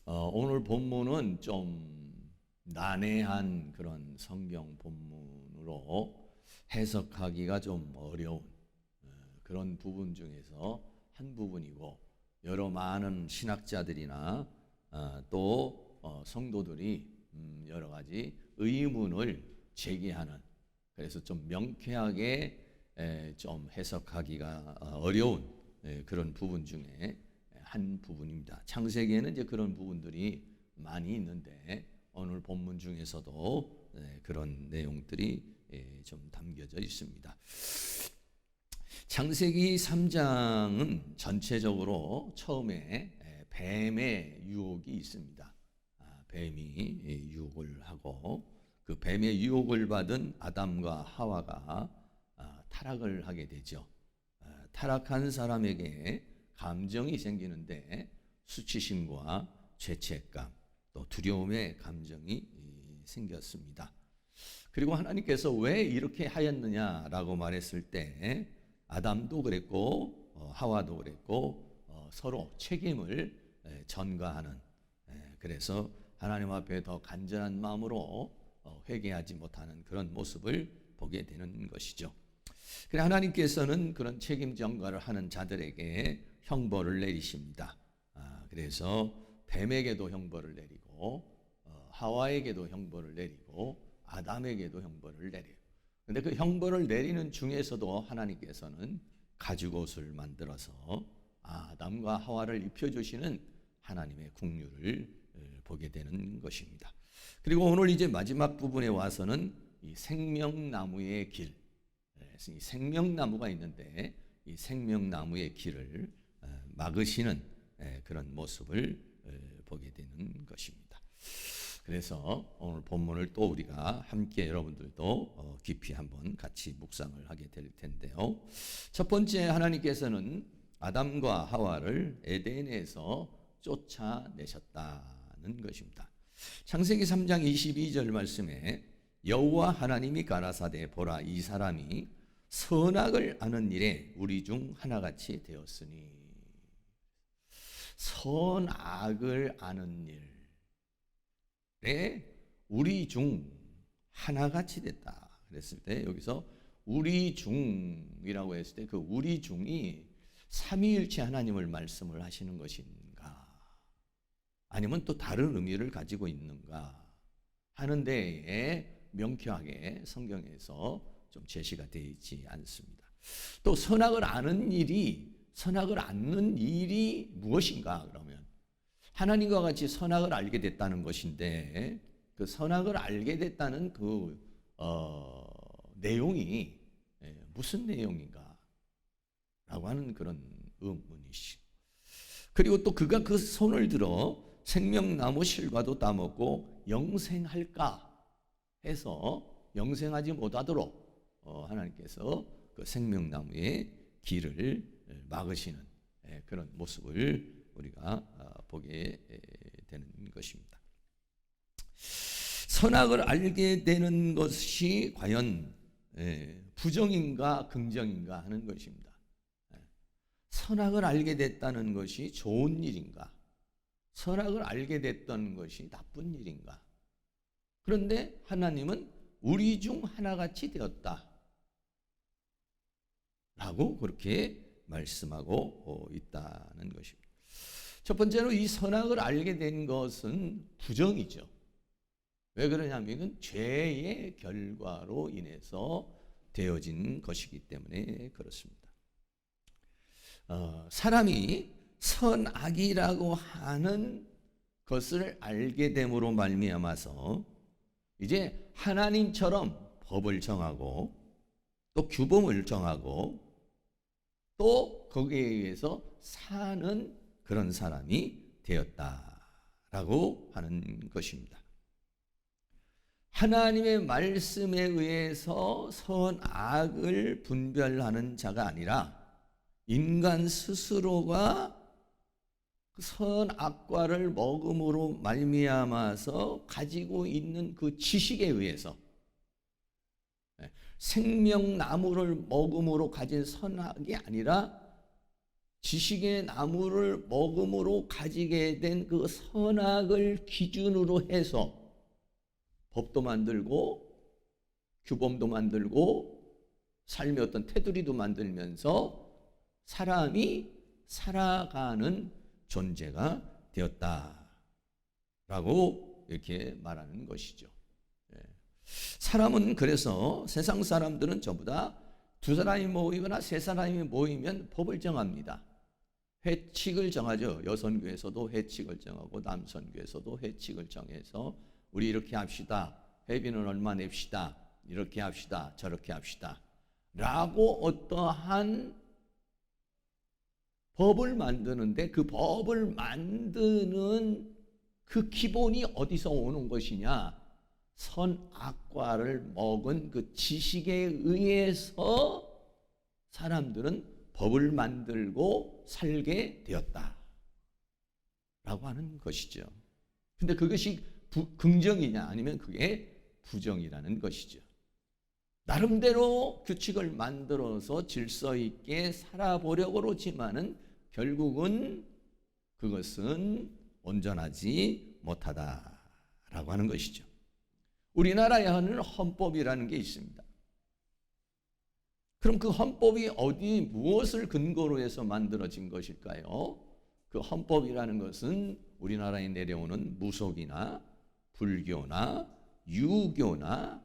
오늘 본문은 좀 난해한 그런 성경 본문으로 해석하기가 좀 어려운 그런 부분 중에서 한 부분이고, 여러 많은 신학자들이나 또 성도들이 여러 가지 의문을 제기하는, 그래서 좀 명쾌하게 좀 해석하기가 어려운 그런 부분 중에 한 부분입니다. 창세기에는 이제 그런 부분들이 많이 있는데, 오늘 본문 중에서도 그런 내용들이 좀 담겨져 있습니다. 창세기 3장은 전체적으로 처음에 뱀의 유혹이 있습니다. 뱀이 유혹을 하고, 그 뱀의 유혹을 받은 아담과 하와가 타락을 하게 되죠. 타락한 사람에게 감정이 생기는데, 수치심과 죄책감, 또 두려움의 감정이 생겼습니다. 그리고 하나님께서 왜 이렇게 하였느냐라고 말했을 때, 아담도 그랬고 하와도 그랬고 서로 책임을 전가하는, 그래서 하나님 앞에 더 간절한 마음으로 회개하지 못하는 그런 모습을 보게 되는 것이죠. 그래, 하나님께서는 그런 책임 전가를 하는 자들에게 형벌을 내리십니다. 그래서 뱀에게도 형벌을 내리고 하와에게도 형벌을 내리고 아담에게도 형벌을 내려요. 근데 그 형벌을 내리는 중에서도 하나님께서는 가죽옷을 만들어서 아담과 하와를 입혀주시는 하나님의 긍휼을 보게 되는 것입니다. 그리고 오늘 이제 마지막 부분에 와서는 이 생명나무의 길, 이 생명나무가 있는데 이 생명나무의 길을 막으시는 그런 모습을 보게 되는 것입니다. 그래서 오늘 본문을 또 우리가 함께 여러분들도 깊이 한번 같이 묵상을 하게 될 텐데요. 첫 번째, 하나님께서는 아담과 하와를 에덴에서 쫓아내셨다는 것입니다. 창세기 3장 22절 말씀에 여호와 하나님이 가라사대 보라, 이 사람이 선악을 아는 일에 우리 중 하나같이 되었으니, 선악을 아는 일에 우리 중 하나같이 됐다 그랬을 때, 여기서 우리 중이라고 했을 때 그 우리 중이 삼위일체 하나님을 말씀을 하시는 것인가, 아니면 또 다른 의미를 가지고 있는가 하는 데에 명쾌하게 성경에서 좀 제시가 되어 있지 않습니다. 또 선악을 아는 일이, 선악을 않는 일이 무엇인가 그러면 하나님과 같이 선악을 알게 됐다는 것인데, 그 선악을 알게 됐다는 그 내용이 무슨 내용인가 라고 하는 그런 의문이시고, 그리고 또 그가 그 손을 들어 생명나무 실과도 따먹고 영생할까 해서 영생하지 못하도록 하나님께서 그 생명나무의 길을 막으시는 그런 모습을 우리가 보게 되는 것입니다. 선악을 알게 되는 것이 과연 부정인가 긍정인가 하는 것입니다. 선악을 알게 됐다는 것이 좋은 일인가, 선악을 알게 됐던 것이 나쁜 일인가. 그런데 하나님은 우리 중 하나같이 되었다 라고 그렇게 말씀하고 있다는 것입니다. 첫 번째로 이 선악을 알게 된 것은 부정이죠. 왜 그러냐면 이건 죄의 결과로 인해서 되어진 것이기 때문에 그렇습니다. 사람이 선악이라고 하는 것을 알게 됨으로 말미암아서 이제 하나님처럼 법을 정하고 또 규범을 정하고 또 거기에 의해서 사는 그런 사람이 되었다라고 하는 것입니다. 하나님의 말씀에 의해서 선악을 분별하는 자가 아니라 인간 스스로가 선악과를 먹음으로 말미암아서 가지고 있는 그 지식에 의해서, 생명나무를 먹음으로 가진 선악이 아니라 지식의 나무를 먹음으로 가지게 된 그 선악을 기준으로 해서 법도 만들고 규범도 만들고 삶의 어떤 테두리도 만들면서 사람이 살아가는 존재가 되었다라고 이렇게 말하는 것이죠. 사람은 그래서 세상 사람들은 전부 다 두 사람이 모이거나 세 사람이 모이면 법을 정합니다. 회칙을 정하죠. 여선교에서도 회칙을 정하고 남선교에서도 회칙을 정해서 우리 이렇게 합시다. 회비는 얼마 냅시다. 이렇게 합시다. 저렇게 합시다. 라고 어떠한 법을 만드는데 그 법을 만드는 그 기본이 어디서 오는 것이냐? 선악과를 먹은 그 지식에 의해서 사람들은 법을 만들고 살게 되었다 라고 하는 것이죠. 근데 그것이 긍정이냐 아니면 그게 부정이라는 것이죠. 나름대로 규칙을 만들어서 질서 있게 살아보려고 그러지만은 결국은 그것은 온전하지 못하다라고 하는 것이죠. 우리나라에 하는 헌법이라는 게 있습니다. 그럼 그 헌법이 무엇을 근거로 해서 만들어진 것일까요? 그 헌법이라는 것은 우리나라에 내려오는 무속이나 불교나 유교나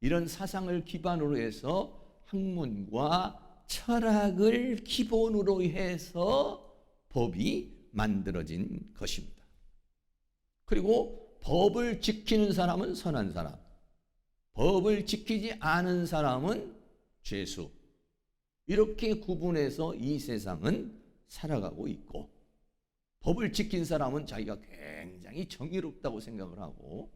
이런 사상을 기반으로 해서 학문과 철학을 기본으로 해서 법이 만들어진 것입니다. 그리고 법을 지키는 사람은 선한 사람, 법을 지키지 않은 사람은 죄수. 이렇게 구분해서 이 세상은 살아가고 있고, 법을 지킨 사람은 자기가 굉장히 정의롭다고 생각을 하고,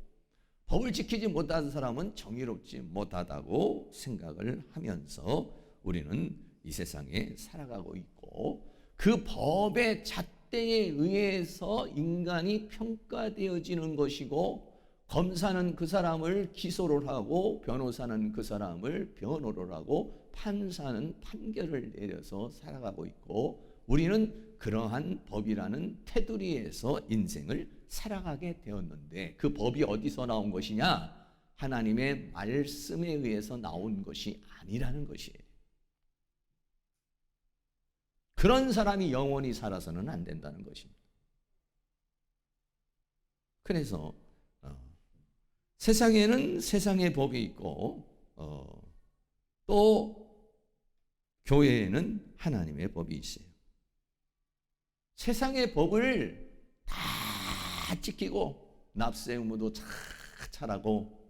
법을 지키지 못한 사람은 정의롭지 못하다고 생각을 하면서 우리는 이 세상에 살아가고 있고, 그 법의 잣대에 의해서 인간이 평가되어지는 것이고, 검사는 그 사람을 기소를 하고 변호사는 그 사람을 변호를 하고 판사는 판결을 내려서 살아가고 있고, 우리는 그러한 법이라는 테두리에서 인생을 살아가게 되었는데 그 법이 어디서 나온 것이냐? 하나님의 말씀에 의해서 나온 것이 아니라는 것이에요. 그런 사람이 영원히 살아서는 안 된다는 것입니다. 그래서 세상에는 세상의 법이 있고 또 교회에는 하나님의 법이 있어요. 세상의 법을 다 지키고 납세 의무도 잘하고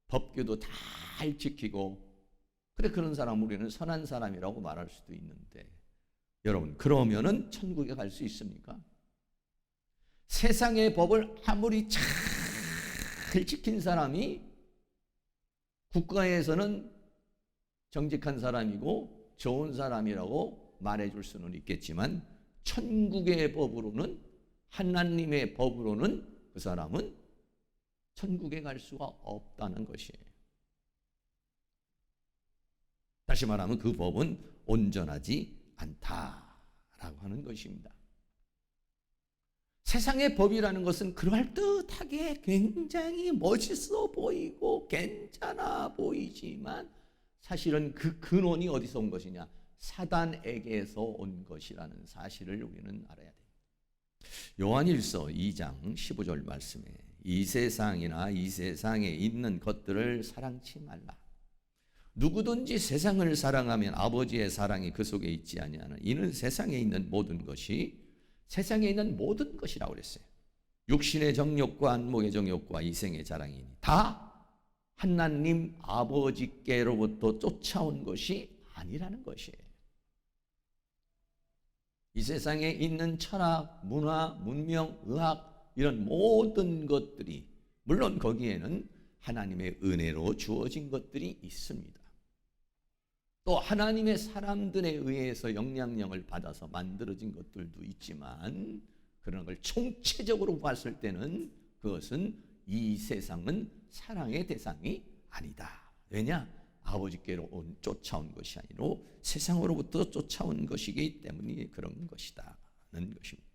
법규도 잘 지키고 그래 그런 사람 우리는 선한 사람이라고 말할 수도 있는데 여러분 그러면은 천국에 갈 수 있습니까? 세상의 법을 아무리 잘 지킨 사람이 국가에서는 정직한 사람이고 좋은 사람이라고 말해줄 수는 있겠지만 천국의 법으로는 하나님의 법으로는 그 사람은 천국에 갈 수가 없다는 것이에요. 다시 말하면 그 법은 온전하지 않다라고 하는 것입니다. 세상의 법이라는 것은 그럴듯하게 굉장히 멋있어 보이고 괜찮아 보이지만 사실은 그 근원이 어디서 온 것이냐? 사단에게서 온 것이라는 사실을 우리는 알아야 됩니다. 요한일서 2장 15절 말씀에 이 세상이나 이 세상에 있는 것들을 사랑치 말라. 누구든지 세상을 사랑하면 아버지의 사랑이 그 속에 있지 아니하나 이는 세상에 있는 모든 것이 세상에 있는 모든 것이라고 그랬어요. 육신의 정욕과 안목의 정욕과 이생의 자랑이니 다 하나님 아버지께로부터 쫓아온 것이 아니라는 것이에요. 이 세상에 있는 철학, 문화, 문명, 의학 이런 모든 것들이 물론 거기에는 하나님의 은혜로 주어진 것들이 있습니다. 또 하나님의 사람들에 의해서 영향력을 받아서 만들어진 것들도 있지만 그런 걸 총체적으로 봤을 때는 그것은 이 세상은 사랑의 대상이 아니다. 왜냐? 아버지께로 쫓아온 것이 아니로 세상으로부터 쫓아온 것이기 때문에 그런 것이다는 것입니다.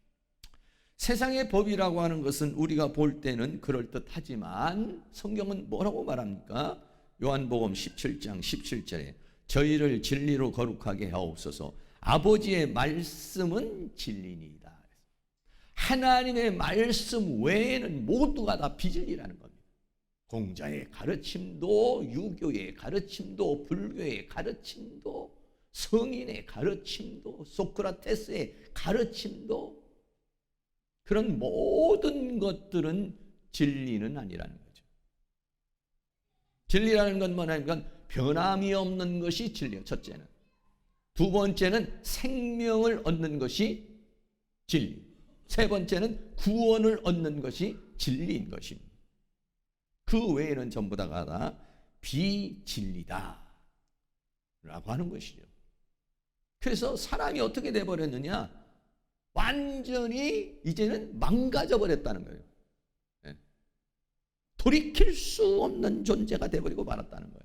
세상의 법이라고 하는 것은 우리가 볼 때는 그럴듯하지만 성경은 뭐라고 말합니까? 요한복음 17장 17절에 저희를 진리로 거룩하게 하옵소서. 아버지의 말씀은 진리니이다. 하나님의 말씀 외에는 모두가 다 비진리라는 겁니다. 공자의 가르침도, 유교의 가르침도, 불교의 가르침도, 성인의 가르침도, 소크라테스의 가르침도, 그런 모든 것들은 진리는 아니라는 거죠. 진리라는 건 뭐냐면 변함이 없는 것이 진리예요. 첫째는. 두 번째는 생명을 얻는 것이 진리. 세 번째는 구원을 얻는 것이 진리인 것입니다. 그 외에는 전부 다가 비진리다 라고 하는 것이죠. 그래서 사람이 어떻게 돼버렸느냐? 완전히 이제는 망가져 버렸다는 거예요. 돌이킬 수 없는 존재가 돼버리고 말았다는 거예요.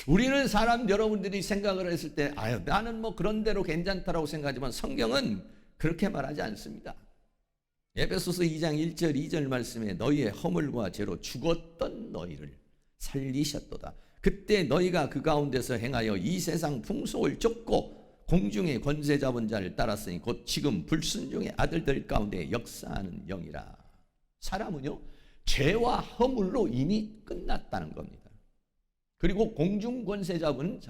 우리는 사람 여러분들이 생각을 했을 때 나는 뭐 그런 대로 괜찮다라고 생각하지만 성경은 그렇게 말하지 않습니다. 에베소서 2장 1절 2절 말씀에 너희의 허물과 죄로 죽었던 너희를 살리셨도다. 그때 너희가 그 가운데서 행하여 이 세상 풍속을 쫓고 공중의 권세 잡은 자를 따랐으니 곧 지금 불순종의 아들들 가운데 역사하는 영이라. 사람은요 죄와 허물로 이미 끝났다는 겁니다. 그리고 공중 권세 잡은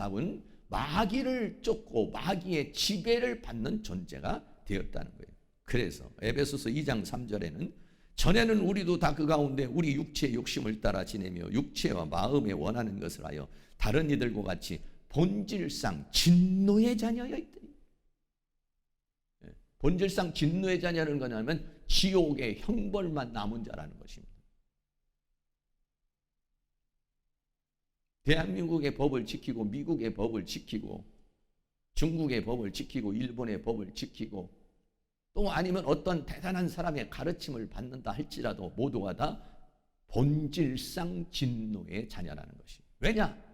마귀를 쫓고 마귀의 지배를 받는 존재가 되었다는 거예요. 그래서 에베소서 2장 3절에는 전에는 우리도 다 그 가운데 우리 육체의 욕심을 따라 지내며 육체와 마음에 원하는 것을 하여 다른 이들과 같이 본질상 진노의 자녀였더니. 본질상 진노의 자녀는 뭐냐면 지옥의 형벌만 남은 자라는 것입니다. 대한민국의 법을 지키고 미국의 법을 지키고 중국의 법을 지키고 일본의 법을 지키고 또 아니면 어떤 대단한 사람의 가르침을 받는다 할지라도 모두가 다 본질상 진노의 자녀라는 것입니다. 왜냐?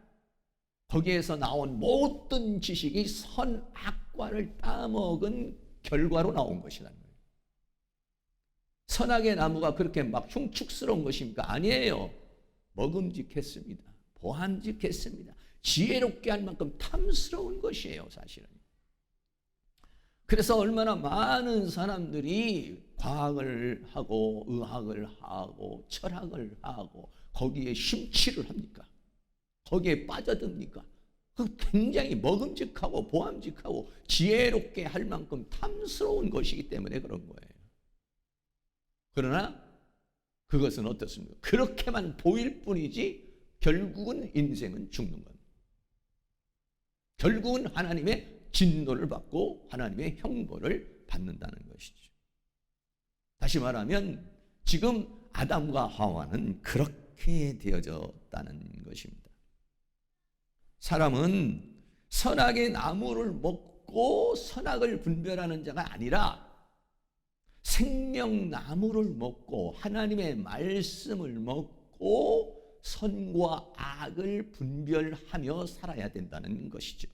거기에서 나온 모든 지식이 선악과를 따먹은 결과로 나온 것이라는 거예요. 선악의 나무가 그렇게 막 흉측스러운 것입니까? 아니에요. 먹음직했습니다. 보암직했습니다. 지혜롭게 할 만큼 탐스러운 것이에요, 사실은. 그래서 얼마나 많은 사람들이 과학을 하고 의학을 하고 철학을 하고 거기에 심취를 합니까? 거기에 빠져듭니까? 굉장히 먹음직하고 보암직하고 지혜롭게 할 만큼 탐스러운 것이기 때문에 그런 거예요. 그러나 그것은 어떻습니까? 그렇게만 보일 뿐이지 결국은 인생은 죽는 겁니다. 결국은 하나님의 진노를 받고 하나님의 형벌을 받는다는 것이죠. 다시 말하면 지금 아담과 하와는 그렇게 되어졌다는 것입니다. 사람은 선악의 나무를 먹고 선악을 분별하는 자가 아니라 생명나무를 먹고 하나님의 말씀을 먹고 선과 악을 분별하며 살아야 된다는 것이죠.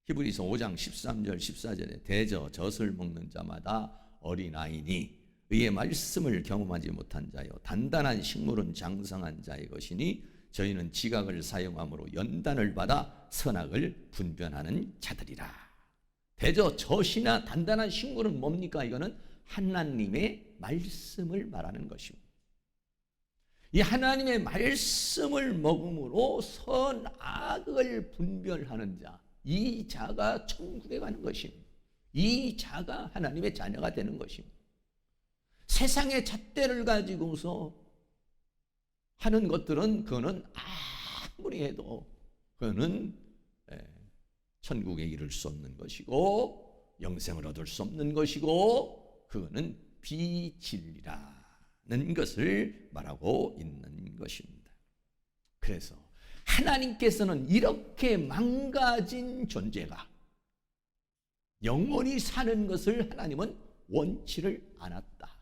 히브리서 5장 13절 14절에 대저 젖을 먹는 자마다 어린아이니 의의 말씀을 경험하지 못한 자요 단단한 식물은 장성한 자의 것이니 저희는 지각을 사용함으로 연단을 받아 선악을 분별하는 자들이라. 대저 젖이나 단단한 식물은 뭡니까? 이거는 하나님의 말씀을 말하는 것입니다. 이 하나님의 말씀을 먹음으로 선악을 분별하는 자, 이 자가 천국에 가는 것입니다. 이 자가 하나님의 자녀가 되는 것입니다. 세상의 잣대를 가지고서 하는 것들은 그거는 아무리 해도 그거는 천국에 이를 수 없는 것이고 영생을 얻을 수 없는 것이고 그거는 비진리라는 것을 말하고 있는 것입니다. 그래서 하나님께서는 이렇게 망가진 존재가 영원히 사는 것을 하나님은 원치를 않았다.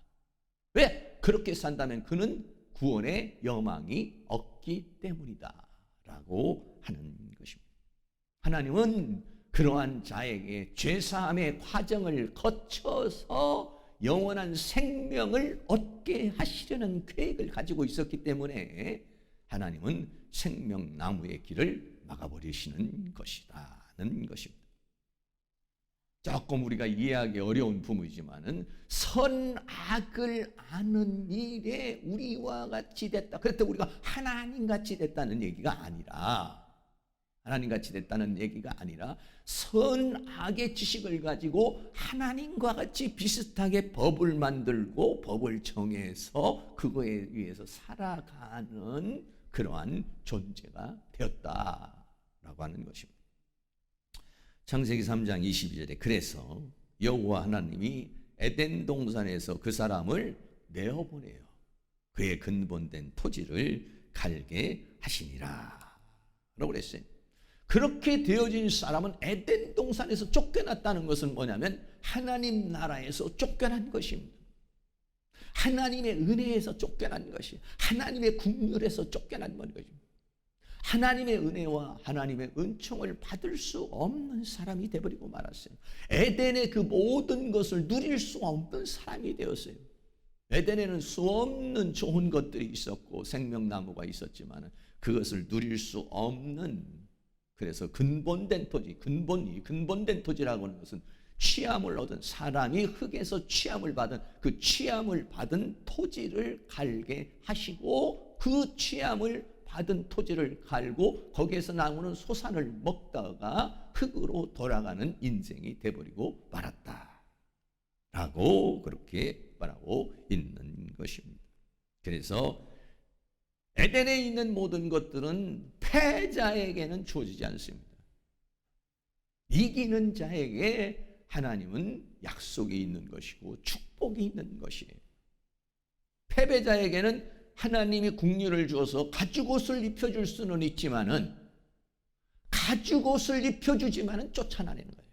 왜? 그렇게 산다면 그는 구원의 여망이 없기 때문이다 라고 하는 것입니다. 하나님은 그러한 자에게 죄사함의 과정을 거쳐서 영원한 생명을 얻게 하시려는 계획을 가지고 있었기 때문에 하나님은 생명나무의 길을 막아버리시는 것이라는 것입니다. 조금 우리가 이해하기 어려운 부분이지만은 선악을 아는 일에 우리와 같이 됐다. 그렇다고 우리가 하나님같이 됐다는 얘기가 아니라, 하나님같이 됐다는 얘기가 아니라 선악의 지식을 가지고 하나님과 같이 비슷하게 법을 만들고 법을 정해서 그거에 의해서 살아가는 그러한 존재가 되었다라고 하는 것입니다. 창세기 3장 22절에 그래서 여호와 하나님이 에덴 동산에서 그 사람을 내어보내요. 그의 근본된 토지를 갈게 하시니라 라고 그랬어요. 그렇게 되어진 사람은 에덴 동산에서 쫓겨났다는 것은 뭐냐면 하나님 나라에서 쫓겨난 것입니다. 하나님의 은혜에서 쫓겨난 것이, 하나님의 국률에서 쫓겨난 것입니다. 하나님의 은혜와 하나님의 은총을 받을 수 없는 사람이 되어버리고 말았어요. 에덴의 그 모든 것을 누릴 수 없는 사람이 되었어요. 에덴에는 수 없는 좋은 것들이 있었고 생명나무가 있었지만 그것을 누릴 수 없는, 그래서 근본된 토지, 근본된 토지라고 하는 것은 취함을 얻은, 사람이 흙에서 취함을 받은 그 취함을 받은 토지를 갈게 하시고, 그 취함을 받은 토지를 갈고 거기에서 나오는 소산을 먹다가 흙으로 돌아가는 인생이 돼버리고 말았다라고 그렇게 말하고 있는 것입니다. 그래서 에덴에 있는 모든 것들은 패자에게는 주어지지 않습니다. 이기는 자에게 하나님은 약속이 있는 것이고 축복이 있는 것이에요. 패배자에게는 하나님이 국류를 주어서 가죽옷을 입혀줄 수는 있지만은, 가죽옷을 입혀주지만은 쫓아내는 거예요.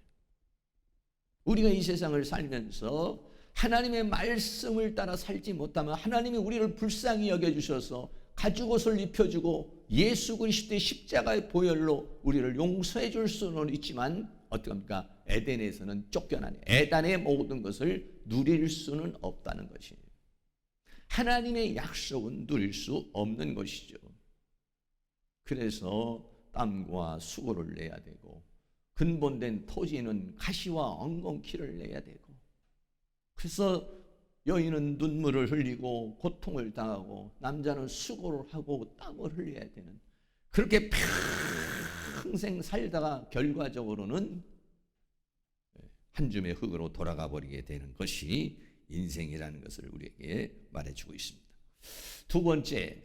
우리가 이 세상을 살면서 하나님의 말씀을 따라 살지 못하면 하나님이 우리를 불쌍히 여겨주셔서 가죽옷을 입혀주고 예수 그리스도의 십자가의 보혈로 우리를 용서해 줄 수는 있지만 어떡합니까? 에덴에서는 쫓겨나네. 에덴의 모든 것을 누릴 수는 없다는 것이에요. 하나님의 약속은 누릴 수 없는 것이죠. 그래서 땀과 수고를 내야 되고, 근본된 토지는 가시와 엉겅퀴를 내야 되고, 그래서 여인은 눈물을 흘리고 고통을 당하고 남자는 수고를 하고 땀을 흘려야 되는, 그렇게 평생 살다가 결과적으로는 한 줌의 흙으로 돌아가 버리게 되는 것이 인생이라는 것을 우리에게 말해주고 있습니다. 두 번째,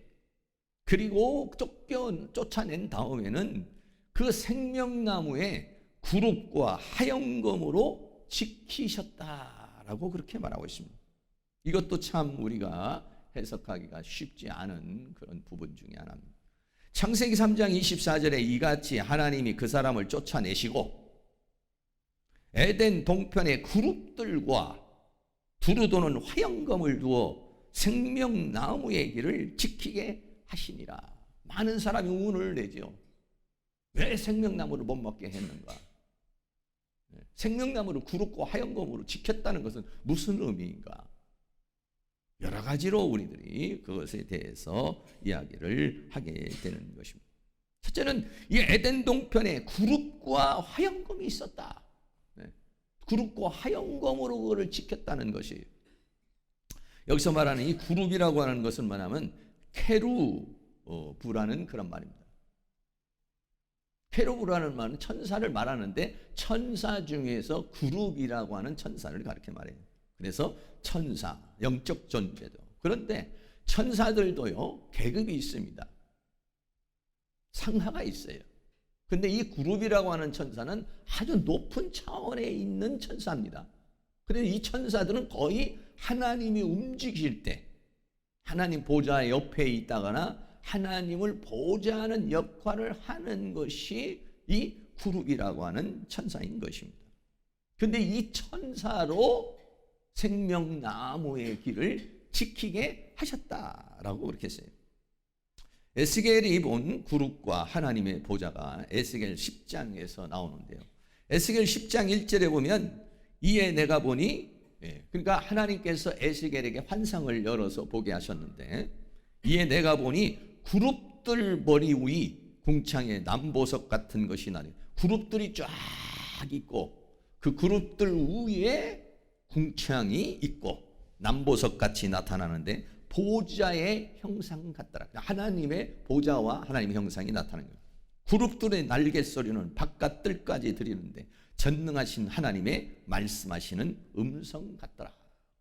그리고 쫓아낸 다음에는 그 생명나무의 구룹과 하영검으로 지키셨다라고 그렇게 말하고 있습니다. 이것도 참 우리가 해석하기가 쉽지 않은 그런 부분 중에 하나입니다. 창세기 3장 24절에 이같이 하나님이 그 사람을 쫓아내시고 에덴 동편의 그룹들과 두루 도는 화영검을 두어 생명나무의 길을 지키게 하시니라. 많은 사람이 운을 내죠. 왜 생명나무를 못 먹게 했는가? 생명나무를 그룹과 화영검으로 지켰다는 것은 무슨 의미인가? 여러 가지로 우리들이 그것에 대해서 이야기를 하게 되는 것입니다. 첫째는 이 에덴 동편에 그룹과 화영검이 있었다. 그룹과 하영검으로 그거를 지켰다는 것이, 여기서 말하는 이 그룹이라고 하는 것은 뭐냐면 케루브라는 그런 말입니다. 케루브라는 말은 천사를 말하는데 천사 중에서 그룹이라고 하는 천사를 가르쳐 말해요. 그래서 천사, 영적 존재도. 그런데 천사들도요 계급이 있습니다. 상하가 있어요. 근데 이 그룹이라고 하는 천사는 아주 높은 차원에 있는 천사입니다. 그런데 이 천사들은 거의 하나님이 움직일 때 하나님 보좌 옆에 있다거나 하나님을 보좌하는 역할을 하는 것이 이 그룹이라고 하는 천사인 것입니다. 그런데 이 천사로 생명나무의 길을 지키게 하셨다라고 그렇게 했어요. 에스겔이 본 그룹과 하나님의 보좌가 에스겔 10장에서 나오는데요. 에스겔 10장 1절에 보면 이에 내가 보니, 그러니까 하나님께서 에스겔에게 환상을 열어서 보게 하셨는데, 이에 내가 보니 그룹들 머리 위 궁창에 남보석 같은 것이 나니, 그룹들이 쫙 있고 그 그룹들 위에 궁창이 있고 남보석 같이 나타나는데 보좌의 형상 같더라. 하나님의 보좌와 하나님의 형상이 나타나는 거예요. 그룹들의 날개 소리는 바깥 뜰까지 들리는데 전능하신 하나님의 말씀하시는 음성 같더라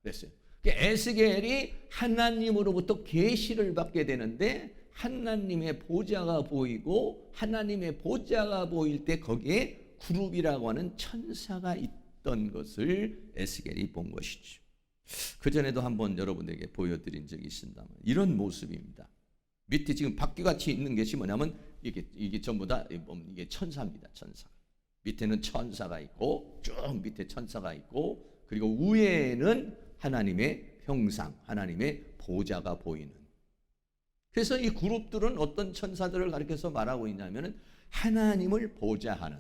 그랬어요. 에스겔이 하나님으로부터 계시를 받게 되는데 하나님의 보좌가 보이고, 하나님의 보좌가 보일 때 거기에 그룹이라고 하는 천사가 있던 것을 에스겔이 본 것이죠. 그전에도 한번 여러분에게 보여드린 적이 있습니다만 이런 모습입니다. 밑에 지금 바퀴같이 있는 것이 뭐냐면 이게 전부 다 이게 천사입니다. 천사. 밑에는 천사가 있고 쭉 밑에 천사가 있고, 그리고 위에는 하나님의 형상, 하나님의 보좌가 보이는. 그래서 이 그룹들은 어떤 천사들을 가리켜서 말하고 있냐면은 하나님을 보좌하는,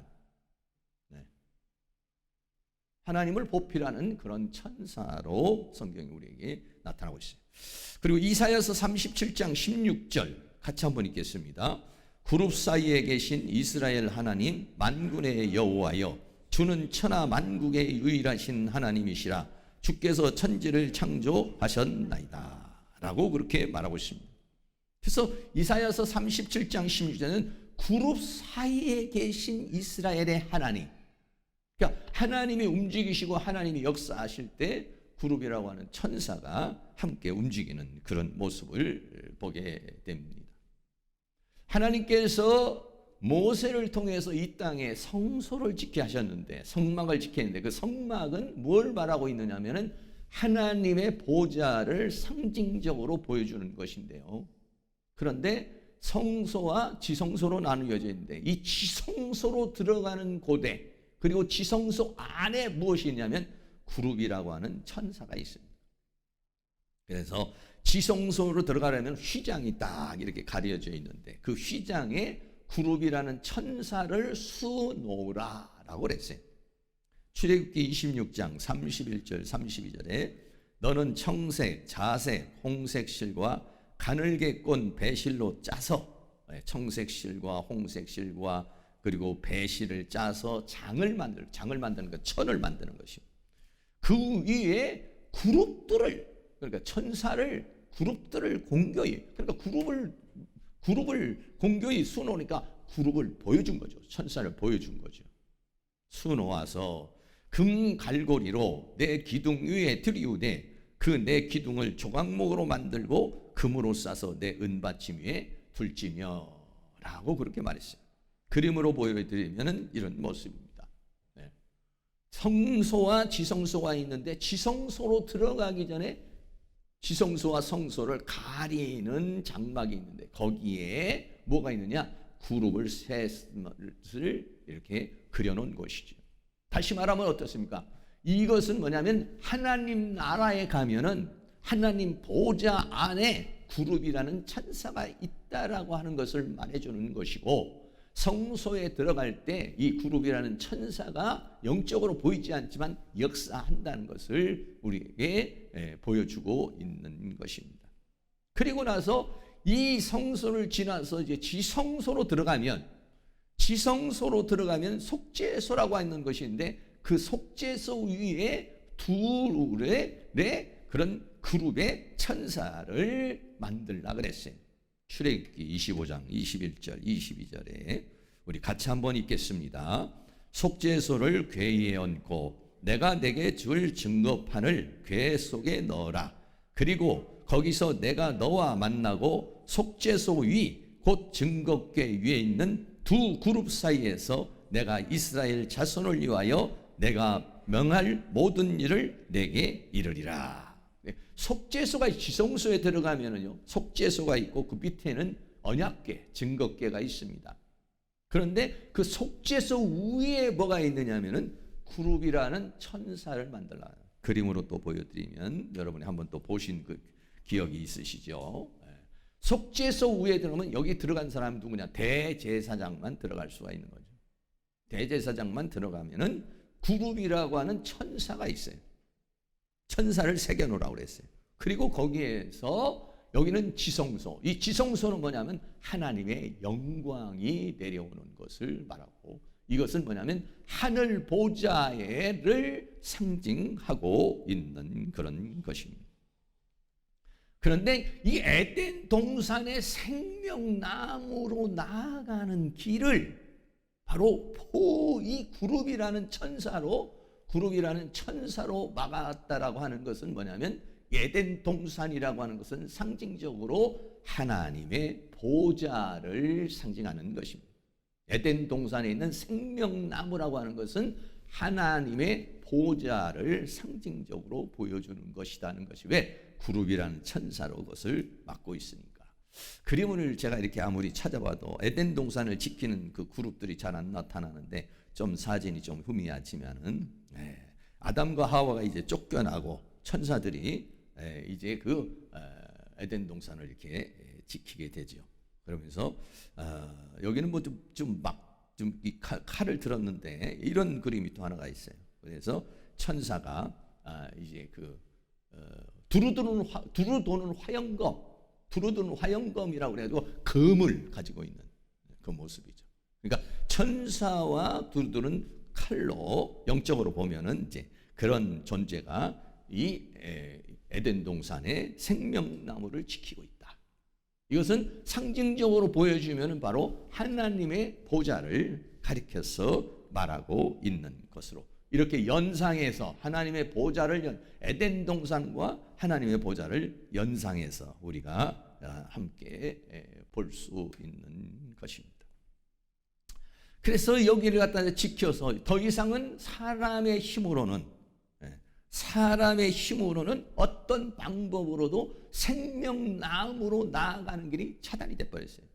하나님을 보필하는 그런 천사로 성경이 우리에게 나타나고 있어요. 그리고 이사야서 37장 16절 같이 한번 읽겠습니다. 그룹 사이에 계신 이스라엘 하나님 만군의 여호와여, 주는 천하 만국의 유일하신 하나님이시라. 주께서 천지를 창조하셨나이다 라고 그렇게 말하고 있습니다. 그래서 이사야서 37장 16절은 그룹 사이에 계신 이스라엘의 하나님, 그러니까 하나님이 움직이시고 하나님이 역사하실 때 그룹이라고 하는 천사가 함께 움직이는 그런 모습을 보게 됩니다. 하나님께서 모세를 통해서 이 땅에 성소를 짓게 하셨는데, 성막을 짓게 했는데, 그 성막은 뭘 말하고 있느냐면은 하나님의 보좌를 상징적으로 보여주는 것인데요. 그런데 성소와 지성소로 나누어져 있는데, 이 지성소로 들어가는 고대, 그리고 지성소 안에 무엇이 있냐면 그룹이라고 하는 천사가 있습니다. 그래서 지성소로 들어가려면 휘장이 딱 이렇게 가려져 있는데 그 휘장에 그룹이라는 천사를 수놓으라라고 그랬어요. 출애굽기 26장 31절 32절에 너는 청색, 자색, 홍색 실과 가늘게 꼰 배실로 짜서, 청색 실과 홍색 실과 그리고 배실을 짜서 장을 만드는 것, 천을 만드는 것입니다. 그 위에 그룹들을, 그러니까 천사를, 그룹들을 공교히, 그러니까 그룹을 공교히 수놓으니까 그룹을 보여준 거죠. 천사를 보여준 거죠. 수놓아서 금 갈고리로 내 기둥 위에 들이우되 그 내 기둥을 조각목으로 만들고 금으로 싸서 내 은받침 위에 둘지며 라고 그렇게 말했어요. 그림으로 보여드리면 이런 모습입니다. 성소와 지성소가 있는데 지성소로 들어가기 전에 지성소와 성소를 가리는 장막이 있는데 거기에 뭐가 있느냐? 그룹을 셋을 이렇게 그려놓은 것이죠. 다시 말하면 어떻습니까? 이것은 뭐냐면 하나님 나라에 가면은 하나님 보좌 안에 그룹이라는 천사가 있다라고 하는 것을 말해주는 것이고, 성소에 들어갈 때 이 그룹이라는 천사가 영적으로 보이지 않지만 역사한다는 것을 우리에게 보여주고 있는 것입니다. 그리고 나서 이 성소를 지나서 이제 지성소로 들어가면 속죄소라고 하는 것인데 그 속죄소 위에 둘의 그런 그룹의 천사를 만들라 그랬어요. 출애굽기 25장 21절 22절에 우리 같이 한번 읽겠습니다. 속죄소를 궤에 얹고 내가 내게 줄 증거판을 궤 속에 넣어라. 그리고 거기서 내가 너와 만나고 속죄소 위 곧 증거궤 위에 있는 두 그룹 사이에서 내가 이스라엘 자손을 위하여 내가 명할 모든 일을 내게 이르리라. 속죄소가 지성소에 들어가면은요, 속죄소가 있고 그 밑에는 언약궤, 증거궤가 있습니다. 그런데 그 속죄소 위에 뭐가 있느냐면은 그룹이라는 천사를 만들라. 그림으로 또 보여드리면 여러분이 한번 또 보신 그 기억이 있으시죠? 속죄소 우에 들어가면 여기 들어간 사람이 누구냐? 대제사장만 들어갈 수가 있는 거죠. 대제사장만 들어가면은 구룹이라고 하는 천사가 있어요. 천사를 새겨놓으라고 그랬어요. 그리고 거기에서 여기는 지성소. 이 지성소는 뭐냐면 하나님의 영광이 내려오는 것을 말하고, 이것은 뭐냐면 하늘 보좌를 상징하고 있는 그런 것입니다. 그런데 이 에덴 동산의 생명나무로 나아가는 길을 바로 이 그룹이라는 천사로 막았다라고 하는 것은 뭐냐면, 에덴 동산이라고 하는 것은 상징적으로 하나님의 보좌를 상징하는 것입니다. 에덴 동산에 있는 생명나무라고 하는 것은 하나님의 보좌를 상징적으로 보여주는 것이라는 것이, 왜? 그룹이라는 천사로 그것을 맡고 있으니까. 그림을 제가 이렇게 아무리 찾아봐도 에덴 동산을 지키는 그 그룹들이 잘 안 나타나는데, 좀 사진이 좀 희미하지만은, 아담과 하와가 이제 쫓겨나고 천사들이 이제 그 에덴 동산을 이렇게 지키게 되죠. 그러면서 여기는 뭐 좀 칼을 들었는데 이런 그림이 또 하나가 있어요. 그래서 천사가 이제 그 두루도는 화영검이라고 그래가지고 검을 가지고 있는 그 모습이죠. 그러니까 천사와 두루도는 칼로 영적으로 보면은 이제 그런 존재가 이 에덴 동산의 생명나무를 지키고 있다. 이것은 상징적으로 보여주면 바로 하나님의 보좌를 가리켜서 말하고 있는 것으로, 이렇게 연상해서 하나님의 보좌를, 에덴 동산과 하나님의 보좌를 연상해서 우리가 함께 볼 수 있는 것입니다. 그래서 여기를 갖다 지켜서 더 이상은 사람의 힘으로는 어떤 방법으로도 생명나무로 나아가는 길이 차단이 돼버렸어요.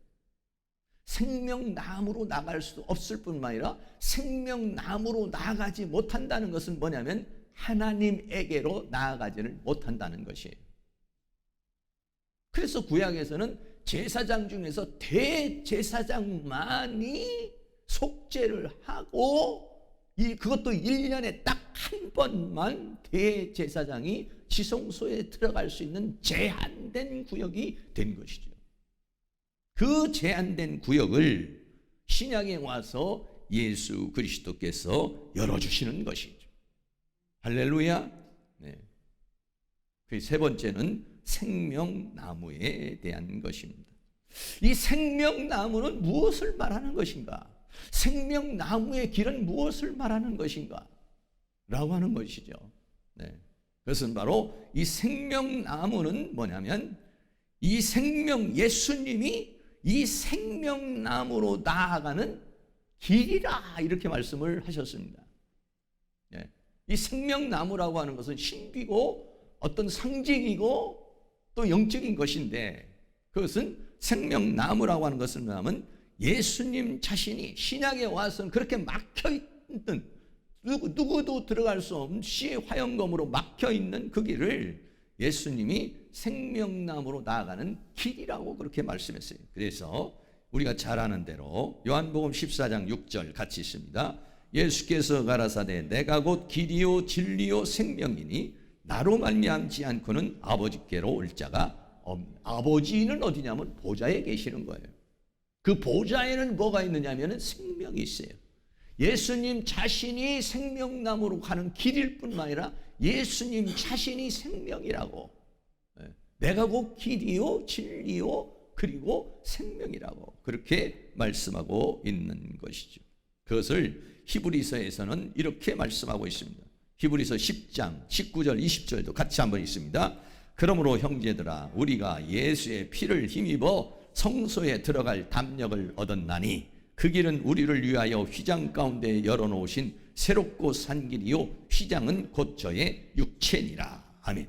생명나무로 나갈 수 없을 뿐만 아니라 생명나무로 나아가지 못한다는 것은 뭐냐면 하나님에게로 나아가지를 못한다는 것이에요. 그래서 구약에서는 제사장 중에서 대제사장만이 속죄를 하고, 그것도 1년에 딱 한 번만 대제사장이 지성소에 들어갈 수 있는 제한된 구역이 된 것이죠. 그 제한된 구역을 신약에 와서 예수 그리스도께서 열어주시는 것이죠. 할렐루야. 네. 그 세 번째는 생명나무에 대한 것입니다. 이 생명나무는 무엇을 말하는 것인가? 생명나무의 길은 무엇을 말하는 것인가? 라고 하는 것이죠. 네. 그것은 바로 이 생명나무는 뭐냐면, 예수님이 이 생명나무로 나아가는 길이라, 이렇게 말씀을 하셨습니다. 네. 이 생명나무라고 하는 것은 신비고 어떤 상징이고 또 영적인 것인데, 그것은 생명나무라고 하는 것은 뭐냐면 예수님 자신이 신약에 와서는 그렇게 막혀있는, 누구도 들어갈 수 없이 화영검으로 막혀있는 그 길을 예수님이 생명나무로 나아가는 길이라고 그렇게 말씀했어요. 그래서 우리가 잘 아는 대로 요한복음 14장 6절 같이 있습니다. 예수께서 가라사대 내가 곧 길이요 진리요 생명이니 나로 말미암지 않고는 아버지께로 올 자가 없는. 아버지는 어디냐면 보좌에 계시는 거예요. 그 보좌에는 뭐가 있느냐면 생명이 있어요. 예수님 자신이 생명나무로 가는 길일 뿐만 아니라 예수님 자신이 생명이라고, 내가 곧 길이요 진리요 그리고 생명이라고 그렇게 말씀하고 있는 것이죠. 그것을 히브리서에서는 이렇게 말씀하고 있습니다. 히브리서 10장 19절 20절도 같이 한번 읽습니다. 그러므로 형제들아 우리가 예수의 피를 힘입어 성소에 들어갈 담력을 얻었나니 그 길은 우리를 위하여 휘장 가운데 열어놓으신 새롭고 산 길이요 휘장은 곧 저의 육체니라. 아멘.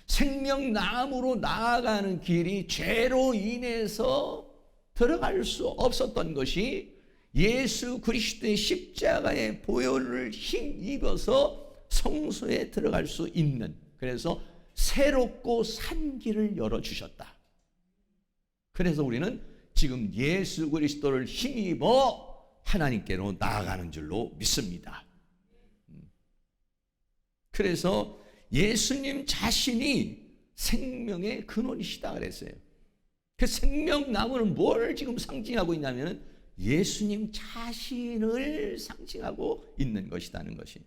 생명나무로 나아가는 길이 죄로 인해서 들어갈 수 없었던 것이 예수 그리스도의 십자가의 보혈을 힘입어서 성소에 들어갈 수 있는, 그래서 새롭고 산 길을 열어주셨다. 그래서 우리는 지금 예수 그리스도를 힘입어 하나님께로 나아가는 줄로 믿습니다. 그래서 예수님 자신이 생명의 근원이시다 그랬어요. 그 생명나무는 뭘 지금 상징하고 있냐면 예수님 자신을 상징하고 있는 것이라는 것이.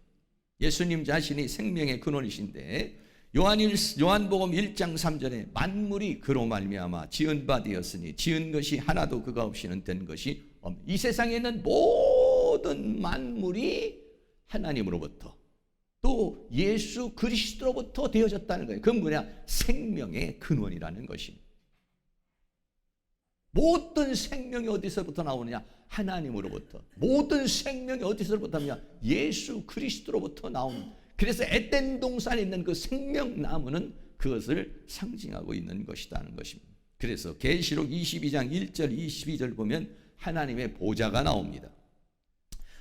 예수님 자신이 생명의 근원이신데 요한복음 1장 3절에 만물이 그로 말미암아 지은 바 되었으니 지은 것이 하나도 그가 없이는 된 것이 없네. 이 세상에 있는 모든 만물이 하나님으로부터 또 예수 그리스도로부터 되어졌다는 거예요. 그건 뭐냐? 생명의 근원이라는 것입니다. 모든 생명이 어디서부터 나오느냐? 하나님으로부터. 모든 생명이 어디서부터 나오느냐? 예수 그리스도로부터 나오는. 그래서 에덴 동산에 있는 그 생명나무는 그것을 상징하고 있는 것이라는 것입니다. 그래서 계시록 22장 1절 22절 보면 하나님의 보좌가 나옵니다.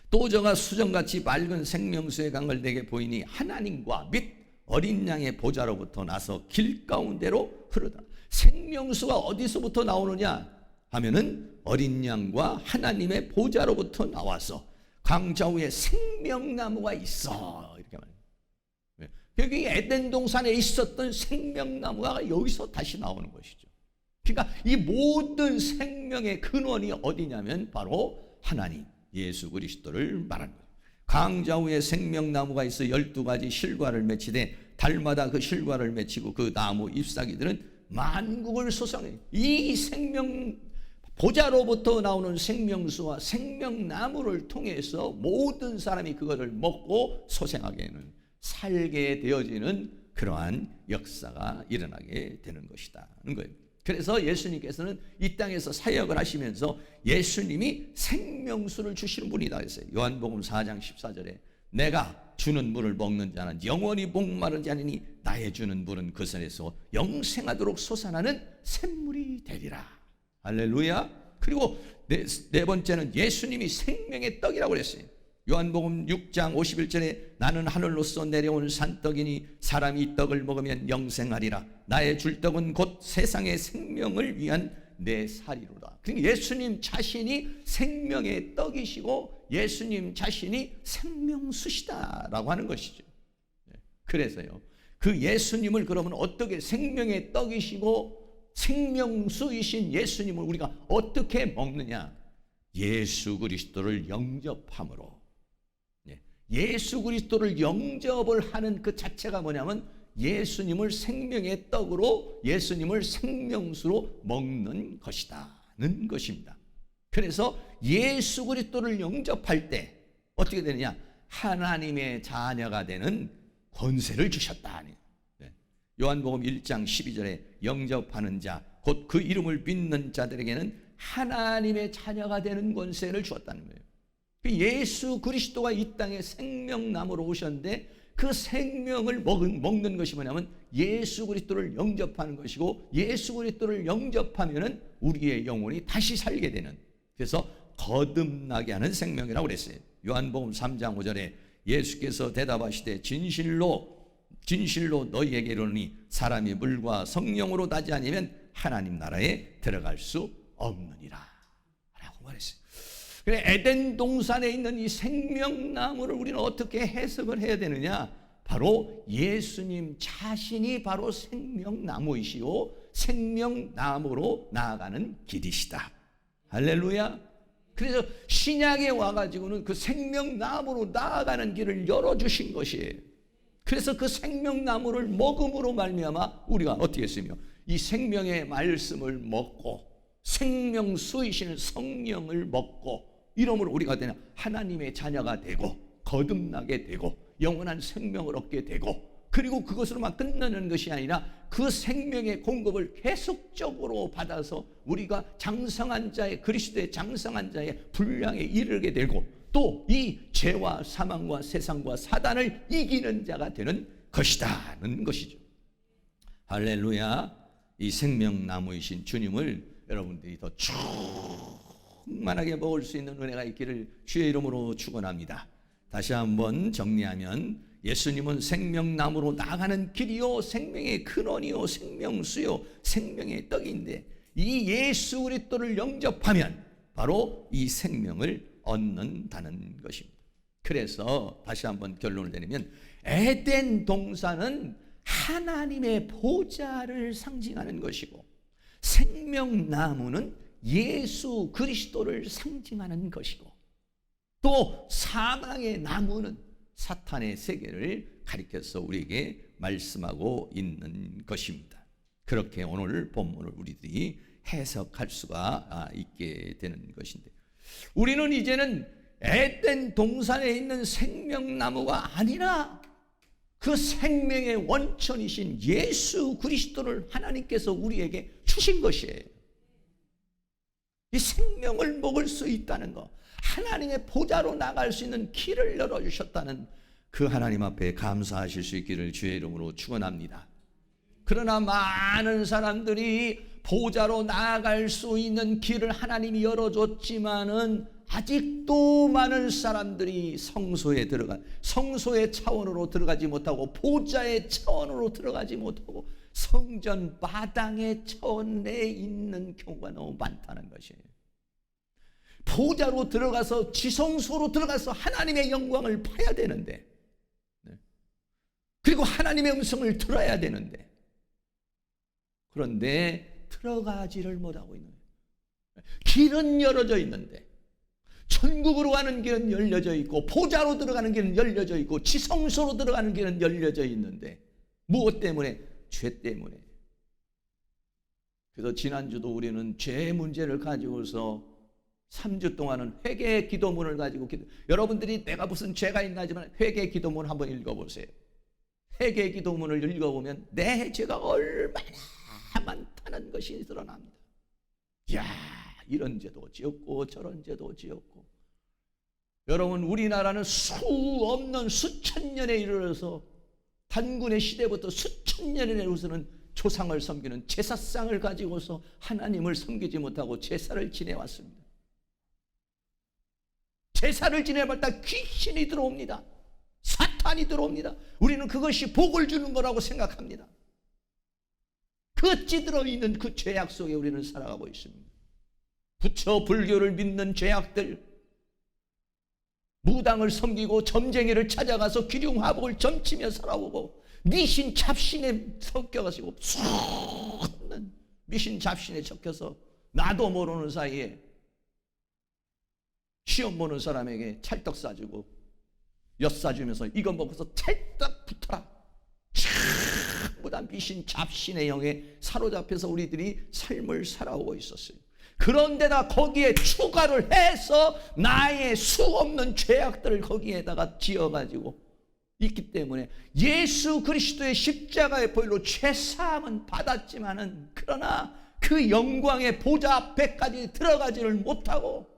또 저가 수정같이 맑은 생명수의 강을 내게 보이니 하나님과 및 어린 양의 보좌로부터 나서 길 가운데로 흐르다. 생명수가 어디서부터 나오느냐 하면은 어린 양과 하나님의 보좌로부터 나와서 강좌우에 생명나무가 있어, 이렇게 말해요. 여기 에덴 동산에 있었던 생명나무가 여기서 다시 나오는 것이죠. 그러니까 이 모든 생명의 근원이 어디냐면 바로 하나님 예수 그리스도를 말하는 거예요. 강좌우에 생명나무가 있어 12가지 실과를 맺히되 달마다 그 실과를 맺히고 그 나무 잎사귀들은 만국을 소생해요. 이 생명 보좌로부터 나오는 생명수와 생명나무를 통해서 모든 사람이 그것을 먹고 소생하게는 살게 되어지는 그러한 역사가 일어나게 되는 것이다는 거예요. 그래서 예수님께서는 이 땅에서 사역을 하시면서 예수님이 생명수를 주시는 분이다 했어요. 요한복음 4장 14절에 내가 주는 물을 먹는 자는 영원히 목마르지 않으니 나의 주는 물은 그 손에서 영생하도록 솟아나는 샘물이 되리라. 할렐루야. 그리고 네 번째는 예수님이 생명의 떡이라고 그랬어요. 요한복음 6장 51절에 나는 하늘로서 내려온 산떡이니 사람이 이 떡을 먹으면 영생하리라. 나의 줄 떡은 곧 세상의 생명을 위한 내 살이로다. 그러니까 예수님 자신이 생명의 떡이시고 예수님 자신이 생명수시다라고 하는 것이죠. 그래서요, 그 예수님을 그러면 어떻게 생명의 떡이시고 생명수이신 예수님을 우리가 어떻게 먹느냐? 예수 그리스도를 영접함으로. 예수 그리스도를 영접을 하는 그 자체가 뭐냐면 예수님을 생명의 떡으로 예수님을 생명수로 먹는 것이다는 것입니다. 그래서 예수 그리스도를 영접할 때 어떻게 되느냐? 하나님의 자녀가 되는 권세를 주셨다. 요한복음 1장 12절에 영접하는 자 곧 그 이름을 믿는 자들에게는 하나님의 자녀가 되는 권세를 주었다는 거예요. 예수 그리스도가 이 땅에 생명나무로 오셨는데 그 생명을 먹는 것이 뭐냐면 예수 그리스도를 영접하는 것이고 예수 그리스도를 영접하면은 우리의 영혼이 다시 살게 되는, 그래서 거듭나게 하는 생명이라고 그랬어요. 요한복음 3장 5절에 예수께서 대답하시되 진실로 너희에게 이르노니 사람이 물과 성령으로 나지 아니면 하나님 나라에 들어갈 수 없느니라 라고 말했어요. 그래, 에덴 동산에 있는 이 생명나무를 우리는 어떻게 해석을 해야 되느냐? 바로 예수님 자신이 바로 생명나무이시오 생명나무로 나아가는 길이시다. 할렐루야. 그래서 신약에 와가지고는 그 생명나무로 나아가는 길을 열어주신 것이에요. 그래서 그 생명나무를 먹음으로 말미암아 우리가 어떻게 했으며 이 생명의 말씀을 먹고 생명수이신 성령을 먹고 이러므로 우리가 되냐? 하나님의 자녀가 되고 거듭나게 되고 영원한 생명을 얻게 되고, 그리고 그것으로만 끝나는 것이 아니라 그 생명의 공급을 계속적으로 받아서 우리가 장성한 자의 그리스도의 장성한 자의 분량에 이르게 되고 또 이 죄와 사망과 세상과 사단을 이기는 자가 되는 것이다는 것이죠. 할렐루야. 이 생명나무이신 주님을 여러분들이 더 충만하게 먹을 수 있는 은혜가 있기를 주의 이름으로 축원합니다. 다시 한번 정리하면 예수님은 생명나무로 나가는 길이요 생명의 근원이요 생명수요 생명의 떡인데 이 예수 그리스도를 영접하면 바로 이 생명을 얻는다는 것입니다. 그래서 다시 한번 결론을 내리면 에덴 동산은 하나님의 보좌를 상징하는 것이고 생명나무는 예수 그리스도를 상징하는 것이고 또 사망의 나무는 사탄의 세계를 가리켜서 우리에게 말씀하고 있는 것입니다. 그렇게 오늘 본문을 우리들이 해석할 수가 있게 되는 것인데 우리는 이제는 에덴 동산에 있는 생명나무가 아니라 그 생명의 원천이신 예수 그리스도를 하나님께서 우리에게 주신 것이에요. 이 생명을 먹을 수 있다는 것, 하나님의 보좌로 나갈 수 있는 길을 열어주셨다는 그 하나님 앞에 감사하실 수 있기를 주의 이름으로 축원합니다. 그러나 많은 사람들이 보좌로 나아갈 수 있는 길을 하나님이 열어줬지만은 아직도 많은 사람들이 성소의 차원으로 들어가지 못하고 보좌의 차원으로 들어가지 못하고 성전 마당의 차원 내에 있는 경우가 너무 많다는 것이에요. 보좌로 들어가서 지성소로 들어가서 하나님의 영광을 봐야 되는데 그리고 하나님의 음성을 들어야 되는데 그런데 들어가지를 못하고 있는 거예요. 길은 열어져 있는데 천국으로 가는 길은 열려져 있고 보좌로 들어가는 길은 열려져 있고 지성소로 들어가는 길은 열려져 있는데 무엇 때문에? 죄 때문에. 그래서 지난주도 우리는 죄 문제를 가지고서 3주 동안은 회개의 기도문을 가지고 여러분들이 내가 무슨 죄가 있나 하지만 회개의 기도문 한번 읽어보세요. 회개의 기도문을 읽어보면 내 죄가 얼마나 많다는 것이 드러납니다. 이야, 이런 죄도 지었고 저런 죄도 지었고. 여러분, 우리나라는 수천 년에 이르러서 단군의 시대부터 수천 년에 이르러서는 조상을 섬기는 제사상을 가지고서 하나님을 섬기지 못하고 제사를 지내왔습니다. 제사를 지내볼 때 귀신이 들어옵니다. 사탄이 들어옵니다. 우리는 그것이 복을 주는 거라고 생각합니다. 그 찌들어 있는 그 죄악 속에 우리는 살아가고 있습니다. 부처 불교를 믿는 죄악들, 무당을 섬기고 점쟁이를 찾아가서 기륭화복을 점치며 살아오고 미신 잡신에 섞여가지고 수없는 미신 잡신에 섞여서 나도 모르는 사이에 시험 보는 사람에게 찰떡 싸주고 엿 싸주면서 이거 먹어서 찰떡 붙어라. 전부 다 미신 잡신의 영에 사로잡혀서 우리들이 삶을 살아오고 있었어요. 그런데다 거기에 추가를 해서 나의 수 없는 죄악들을 거기에다가 지어가지고 있기 때문에 예수 그리스도의 십자가의 보혈로 죄사함은 받았지만은 그러나 그 영광의 보좌 앞에까지 들어가지를 못하고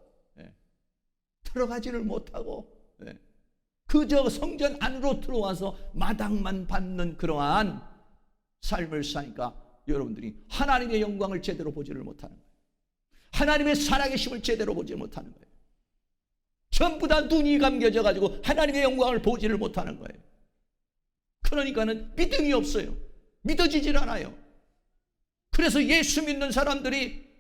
그저 성전 안으로 들어와서 마당만 받는 그러한 삶을 사니까 여러분들이 하나님의 영광을 제대로 보지를 못하는 거예요. 하나님의 살아계심을 제대로 보지 못하는 거예요. 전부 다 눈이 감겨져 가지고 하나님의 영광을 보지를 못하는 거예요. 그러니까는 믿음이 없어요. 믿어지질 않아요. 그래서 예수 믿는 사람들이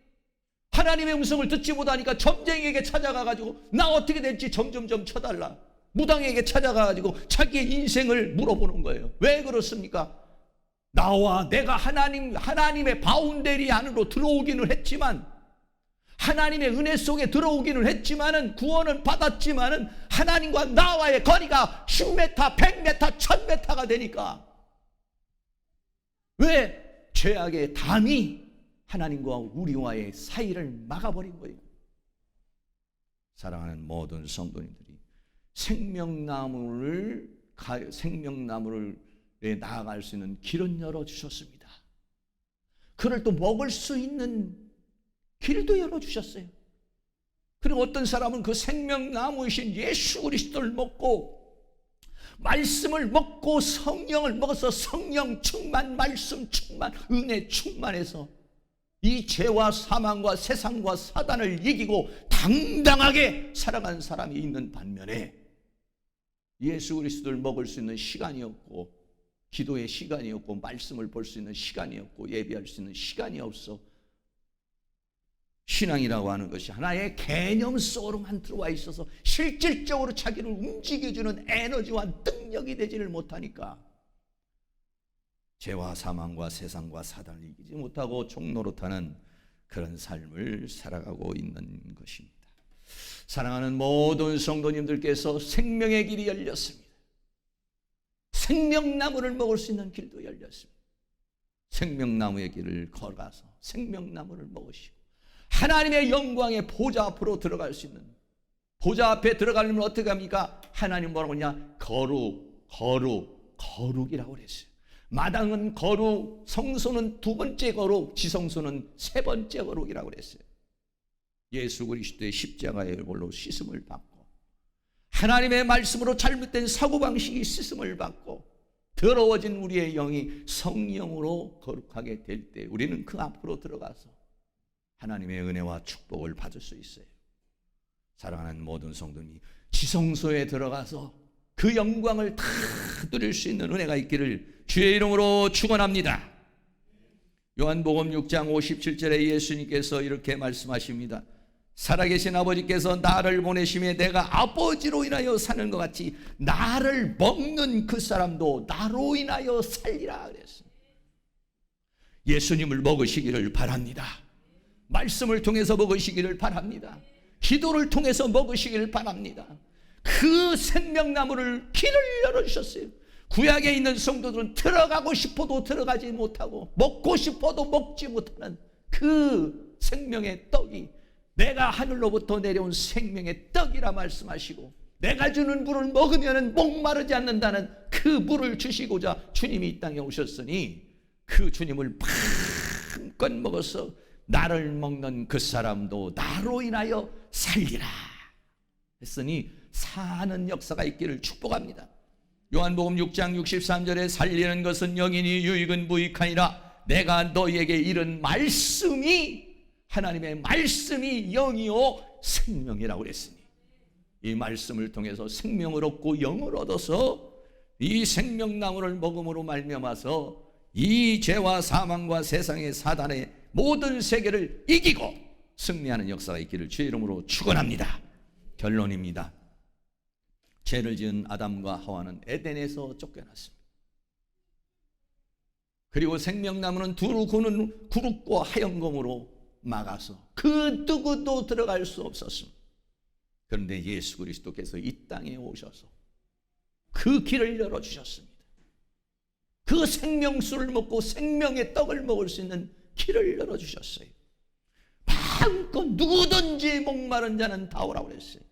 하나님의 음성을 듣지 못하니까 점쟁이에게 찾아가 가지고 나 어떻게 될지 점점점 쳐달라. 무당에게 찾아가 가지고 자기의 인생을 물어보는 거예요. 왜 그렇습니까? 나와 내가 하나님의 바운데리 안으로 들어오기는 했지만 하나님의 은혜 속에 들어오기는 했지만은 구원은 받았지만은 하나님과 나와의 거리가 10m, 100m, 1000m가 되니까 왜? 죄악의 담이 하나님과 우리와의 사이를 막아버린 거예요. 사랑하는 모든 성도님들이 생명나무를 나아갈 수 있는 길은 열어주셨습니다. 그를 또 먹을 수 있는 길도 열어주셨어요. 그리고 어떤 사람은 그 생명나무이신 예수 그리스도를 먹고 말씀을 먹고 성령을 먹어서 성령 충만, 말씀 충만, 은혜 충만해서 이 죄와 사망과 세상과 사단을 이기고 당당하게 살아간 사람이 있는 반면에 예수 그리스도를 먹을 수 있는 시간이 없고 기도의 시간이 없고 말씀을 볼 수 있는 시간이 없고 예배할 수 있는 시간이 없어 신앙이라고 하는 것이 하나의 개념 속으로만 들어와 있어서 실질적으로 자기를 움직여주는 에너지와 능력이 되지를 못하니까 죄와 사망과 세상과 사단을 이기지 못하고 종노릇하는 그런 삶을 살아가고 있는 것입니다. 사랑하는 모든 성도님들께서 생명의 길이 열렸습니다. 생명나무를 먹을 수 있는 길도 열렸습니다. 생명나무의 길을 걸어가서 생명나무를 먹으시고 하나님의 영광의 보좌 앞으로 들어갈 수 있는, 보좌 앞에 들어가려면 어떻게 합니까? 하나님 뭐라고 하냐? 거룩이라고 그랬어요. 마당은 거룩, 성소는 두 번째 거룩, 지성소는 세 번째 거룩이라고 그랬어요. 예수 그리스도의 십자가의 볼로 씻음을 받고 하나님의 말씀으로 잘못된 사고방식이 씻음을 받고 더러워진 우리의 영이 성령으로 거룩하게 될 때 우리는 그 앞으로 들어가서 하나님의 은혜와 축복을 받을 수 있어요. 사랑하는 모든 성도님, 지성소에 들어가서 그 영광을 다 누릴 수 있는 은혜가 있기를 주의 이름으로 축원합니다. 요한복음 6장 57절에 예수님께서 이렇게 말씀하십니다. 살아계신 아버지께서 나를 보내심에 내가 아버지로 인하여 사는 것 같이 나를 먹는 그 사람도 나로 인하여 살리라 그랬습니다. 예수님을 먹으시기를 바랍니다. 말씀을 통해서 먹으시기를 바랍니다. 기도를 통해서 먹으시기를 바랍니다. 그 생명나무를 길을 열어주셨어요. 구약에 있는 성도들은 들어가고 싶어도 들어가지 못하고 먹고 싶어도 먹지 못하는 그 생명의 떡이 내가 하늘로부터 내려온 생명의 떡이라 말씀하시고 내가 주는 물을 먹으면 목마르지 않는다는 그 물을 주시고자 주님이 이 땅에 오셨으니 그 주님을 마음껏 먹어서 나를 먹는 그 사람도 나로 인하여 살리라 했으니 사는 역사가 있기를 축복합니다. 요한복음 6장 63절에 살리는 것은 영이니 유익은 무익하니라 내가 너희에게 이른 말씀이 하나님의 말씀이 영이요 생명이라고 그랬으니 이 말씀을 통해서 생명을 얻고 영을 얻어서 이 생명나무를 먹음으로 말미암아서 이 죄와 사망과 세상의 사단의 모든 세계를 이기고 승리하는 역사가 있기를 주의 이름으로 축원합니다. 결론입니다. 죄를 지은 아담과 하와는 에덴에서 쫓겨났습니다. 그리고 생명나무는 두루 구는 구룩과 하얀검으로 막아서 그 누구도 들어갈 수 없었습니다. 그런데 예수 그리스도께서 이 땅에 오셔서 그 길을 열어주셨습니다. 그 생명수를 먹고 생명의 떡을 먹을 수 있는 길을 열어주셨어요. 마음껏 누구든지 목마른 자는 다 오라고 그랬어요.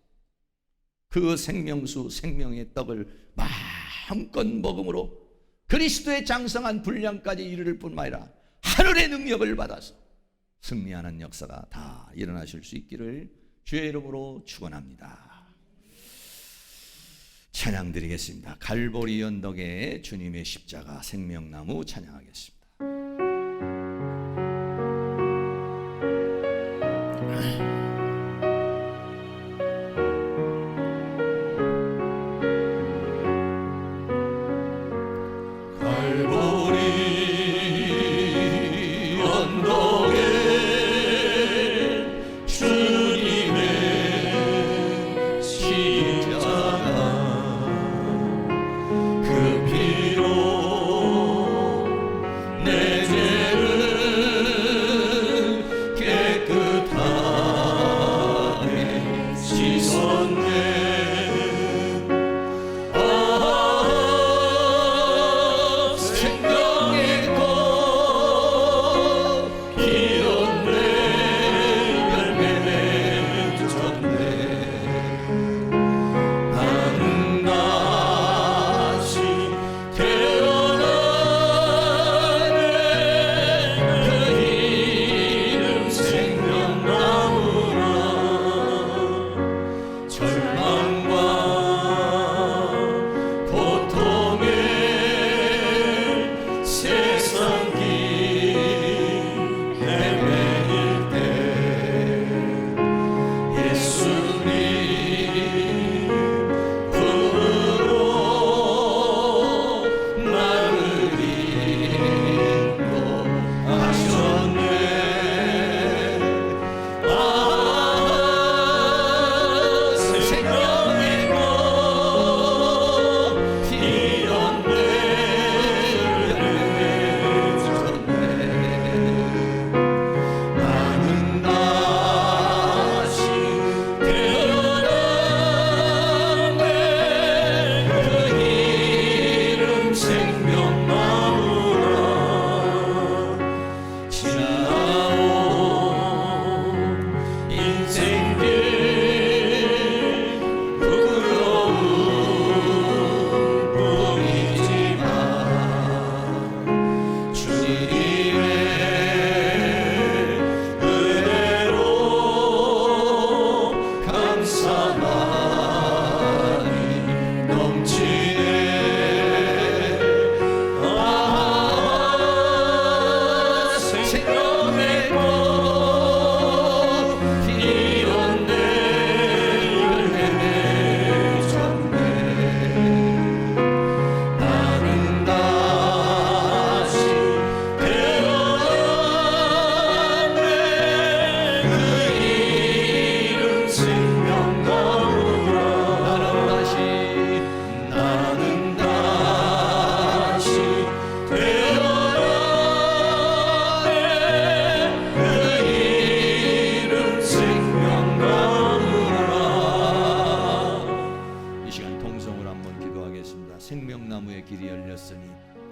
그 생명수 생명의 떡을 마음껏 먹음으로 그리스도의 장성한 분량까지 이르를 뿐만 아니라 하늘의 능력을 받아서 승리하는 역사가 다 일어나실 수 있기를 주의 이름으로 축원합니다. 찬양 드리겠습니다. 갈보리 언덕에 주님의 십자가 생명나무 찬양하겠습니다.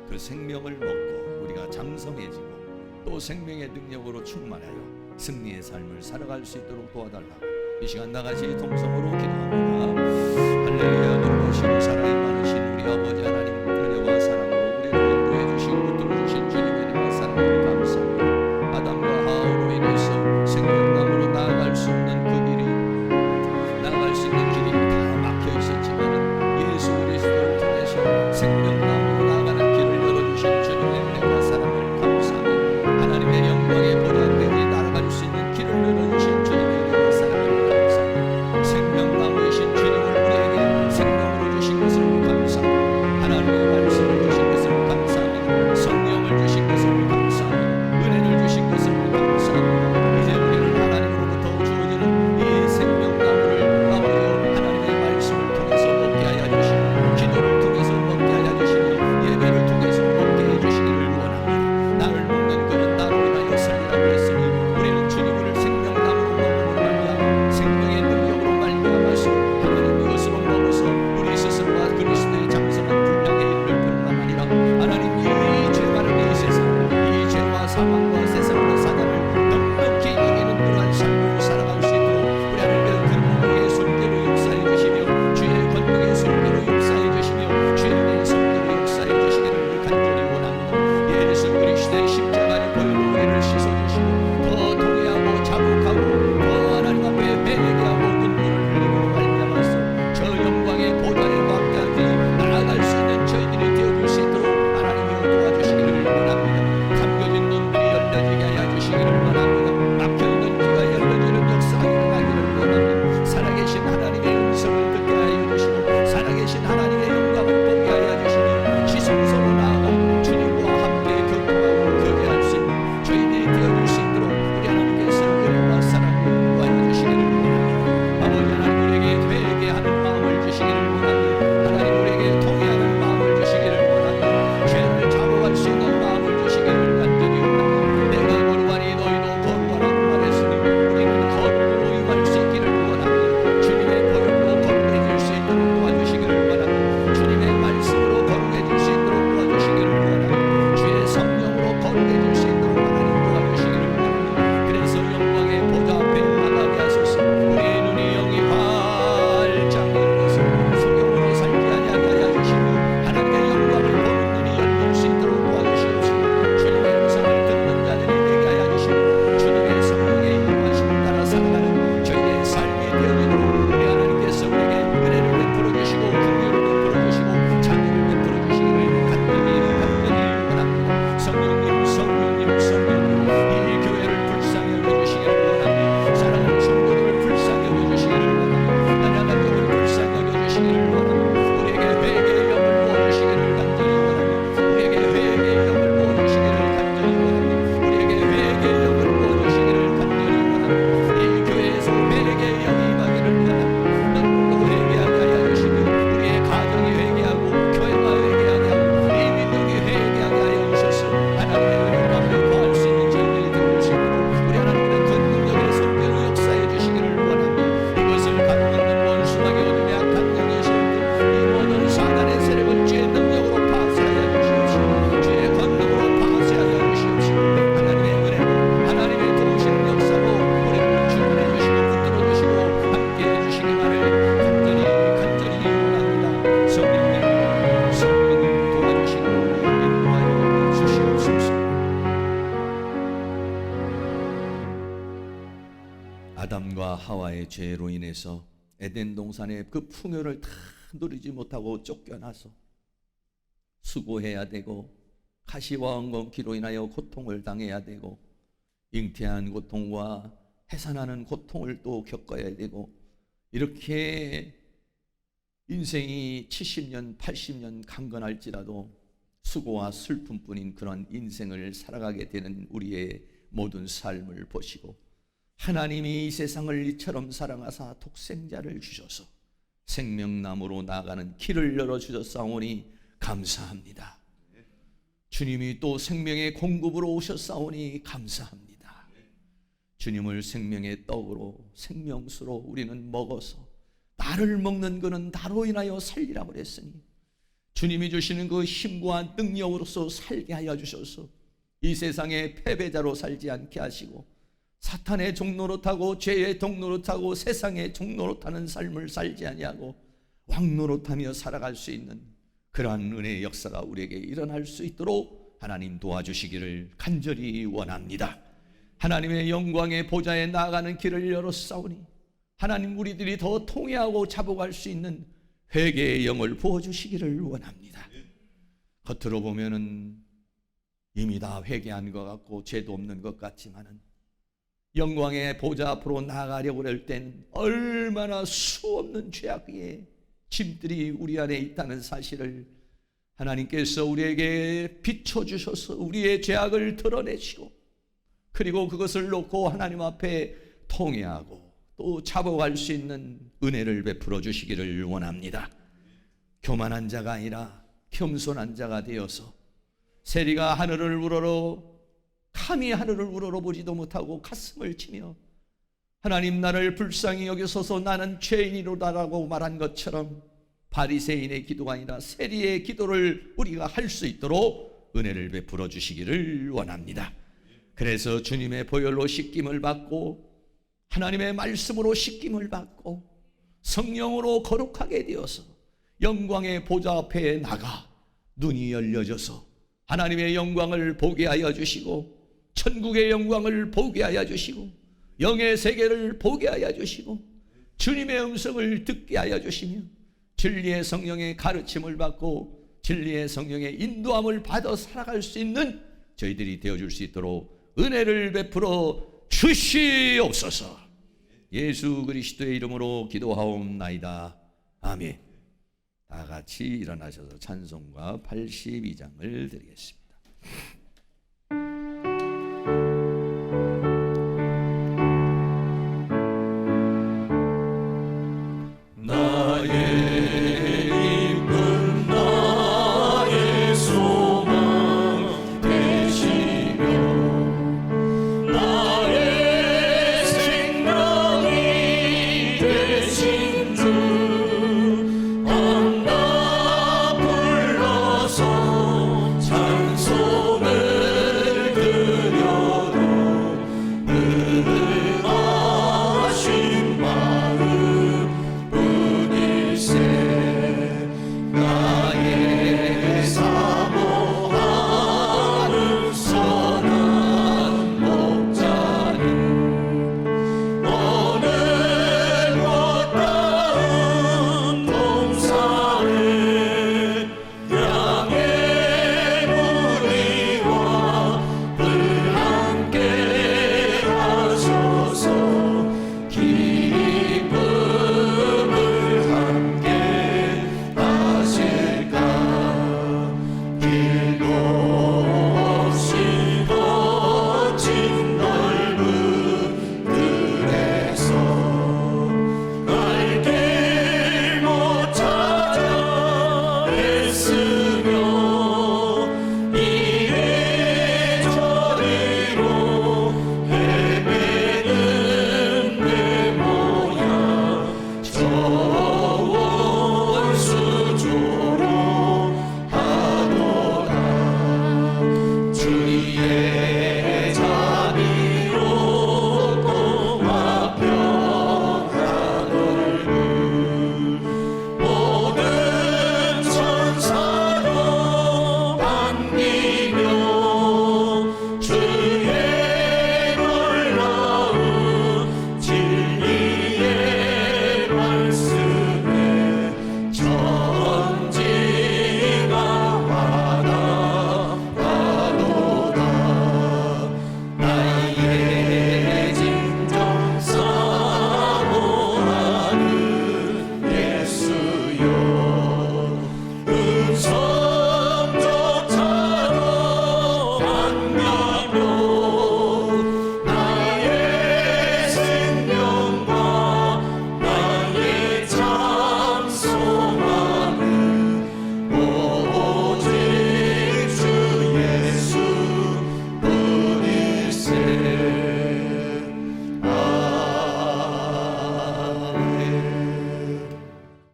그 생명을 먹고 우리가 장성해지고 또 생명의 능력으로 충만하여 승리의 삶을 살아갈 수 있도록 도와달라고 이 시간 나같이 동성으로 기도합니다. 할렐루야. 놀라시고 사랑이 많으신 우리 아버지 하나님, 은혜와 사랑으로 우리를 인도해 주시고 붙들어 주신 주님의 은혜와 사랑을 감사합니다. 아담과 하와로 인해서 생명나무로 나아갈 수 없는 그 길이, 나아갈 수 있는 길이 다 막혀 있었지만 예수 그리스도를 통해서 생명나무로 나아가는 길을 열어주신 주님의 은혜와 사랑을 감사합니다. 하나님의 영광의 보좌까지 날아갈 수 있는 길을 열어주신 주님의 은혜와 사랑을 감사합니다. 생명나무이신 주님을 우리에게 생명으로 주신 것을 감사합니다. 하나님의 말씀을 주신 것을 감사합니다. 성령을 주신 것을 감사합니다. 은혜를 주신 것을 감사합니다. 이제 우리는 하나님으로부터 주어지는 이 생명나무를 아버지여 하나님의 말씀을 통해서 먹게 하여 주시고 기도를 통해서 먹게 하여 주시며 예배를 통해서 먹게 해 주시기를 원합니다. 나를 먹는 그는 나로 인하여 살리라고 했으니 우리는 주님을 생명나무로 먹음으로 말미암아 생명의 능력으로 말미암아서 하나님 이것으로 먹어서 우리 스스로와 그리스도의 장성한 분량에 이를 뿐만 아니라 하나님 이 죄와는 이 세상, 이 죄와 사망과 세상과 사단을 넉넉히 이기는 그러한 삶을 살아갈 수 있도록 우리 하나님께서 권능의 손길로 역사해 주시며 주의 권능의 손길로 역사해 주시며 주의 은혜의 손길로 역사해 주시기를 간절히 원합니다. 예수 그리스도의 십자가의 보혈로 우리를 씻어주시고 더 통회하고 자복하고 더 하나님 앞에 회개하고 눈물을 흘림으로 말미암아서 저 영광의 보좌에 막까지 나아갈 수 있는 저희들이 되어줄 수 있도록 하나님이여 도와주시기를 원합니다. 감겨진 눈들이 열려지게 하여 주시기를 원합니다. 막혀있는 귀가 열려지는 역사가 일어나기를 원합니다. 살아계신 하나님의 음성을 듣게 하여 주시고 살아계신 하나님의 영광을 보게 하여 주시며 지성소로 나아가 주님과 함께 교통하고 교제할 수 있는 저희들이 되어줄 수 있도록 우리 하나님께서 은혜와 사랑을 구하여 주시기를 원합니다. 아버지 하나님 우리에게 회개하는 마음을 주시기를 원합니다. 하나님 우리에게 통회하는 마음을 주시기를 원합니다. 죄를 자복할 수 있는 마음을 주시기를 간절히 원합니다. 내가 거룩하니 너희도 거룩하라고 말했으니 우리는 거룩으로 임할 수 있기를 원합니다. 주님의 보혈로 거룩해질 수 있도록 도와주시기를 원합니다. 주님의 말씀으로 거룩해질 수 있도록 도와주시기를 원합니다. 주의 성령으로 거룩해질 수 있도록 하나님 도와주시기를 원합니다. 그래서 영광의 보좌 앞에 나가게 하소서. 우리의 눈이 영이 활짝 열려서 소경으로 살지 아니하게 하여 주시고 하나님의 영광을 보는 눈이 열릴 수 있도록 도와주시옵시고 주님의 음성을 듣는 자들이 되게 하여 주시고 주님의 성령의 인도하심을 따라 살아가는 저희의 삶이 되어지도록 우리 하나님께서 우리에게 은혜를 베풀어 주시고 긍휼을 베풀어 주시고 자비를 베풀어 주시기를 간절히 원합니다. 성령님 이 교회를 불쌍히 여겨주시기를 원합니다. 사랑하는 성도들을 불쌍히 여겨주시기를 원합니다. 나의 가족을 불쌍히 여겨주시기를 원합니다. 우리에게 회개의 영을 부어주시기를 간절히 원합니다. 우리에게 회개의 영을 부어주시기를 간절히 원합니다. 우리에게 회개의 영을 부어주시기를 간절히 원합니다. 이 교회에서 회개의 영이 임하기를 원합니다. 너희도 회개하게 하여 주시고 우리의 가정이 회개하고 교회가 회개하게 하고 이 민족이 회개하게 하여 주셔서 하나님의 은혜 가운데 거할 수 있는 저희들이 되고 싶고 우리 하나님의 그 능력의 손길로 역사해 주시기를 원합니다. 이것을 가로막는 원수막의 어둠의 악한 영의 세력들 이 모든 사단의 세력을 주의 능력으로 파쇄하여 주시옵시고 주의 권능으로 파쇄하여 주시옵시고 하나님의 은혜로 하나님의 도우시는 역사로 우리를 주문해 주시고 붙들어 주시고 함께 해 주시기만을 간절히 원합니다. 성령님 도와주시고 인도하여 주시옵소서. 아담과 하와의 죄로 인해서 에덴 동산의 그 풍요를 다 누리지 못하고 쫓겨나서 수고해야 되고 가시와 엉겅퀴로 인하여 고통을 당해야 되고 잉태한 고통과 해산하는 고통을 또 겪어야 되고 이렇게 인생이 70년 80년 강건할지라도 수고와 슬픔뿐인 그런 인생을 살아가게 되는 우리의 모든 삶을 보시고 하나님이 이 세상을 이처럼 사랑하사 독생자를 주셔서 생명나무로 나아가는 길을 열어주셨사오니 감사합니다. 주님이 또 생명의 공급으로 오셨사오니 감사합니다. 주님을 생명의 떡으로 생명수로 우리는 먹어서 나를 먹는 그는 나로 인하여 살리라고 그랬으니 주님이 주시는 그 힘과 능력으로서 살게 하여 주셔서 이 세상에 패배자로 살지 않게 하시고 사탄의 종로로 타고 죄의 동로로 타고 세상의 종로로 타는 삶을 살지 아니하고 왕노로 타며 살아갈 수 있는 그러한 은혜의 역사가 우리에게 일어날 수 있도록 하나님 도와주시기를 간절히 원합니다. 하나님의 영광의 보좌에 나아가는 길을 열어싸우니 하나님 우리들이 더 통회하고 자복할 수 있는 회개의 영을 부어주시기를 원합니다. 겉으로 보면은 이미 다 회개한 것 같고 죄도 없는 것 같지만은 영광의 보좌 앞으로 나아가려고 할 땐 얼마나 수없는 죄악의 짐들이 우리 안에 있다는 사실을 하나님께서 우리에게 비춰주셔서 우리의 죄악을 드러내시고 그리고 그것을 놓고 하나님 앞에 통회하고 또 자복할 수 있는 은혜를 베풀어 주시기를 원합니다. 교만한 자가 아니라 겸손한 자가 되어서 세리가 하늘을 우러러 감히 하늘을 우러러보지도 못하고 가슴을 치며 하나님 나를 불쌍히 여기소서 나는 죄인이로다라고 말한 것처럼 바리새인의 기도가 아니라 세리의 기도를 우리가 할 수 있도록 은혜를 베풀어 주시기를 원합니다. 그래서 주님의 보혈로 씻김을 받고 하나님의 말씀으로 씻김을 받고 성령으로 거룩하게 되어서 영광의 보좌 앞에 나가 눈이 열려져서 하나님의 영광을 보게 하여 주시고 천국의 영광을 보게 하여 주시고 영의 세계를 보게 하여 주시고 주님의 음성을 듣게 하여 주시며 진리의 성령의 가르침을 받고 진리의 성령의 인도함을 받아 살아갈 수 있는 저희들이 되어줄 수 있도록 은혜를 베풀어 주시옵소서. 예수 그리스도의 이름으로 기도하옵나이다. 아멘. 다 같이 일어나셔서 찬송가 82장을 드리겠습니다.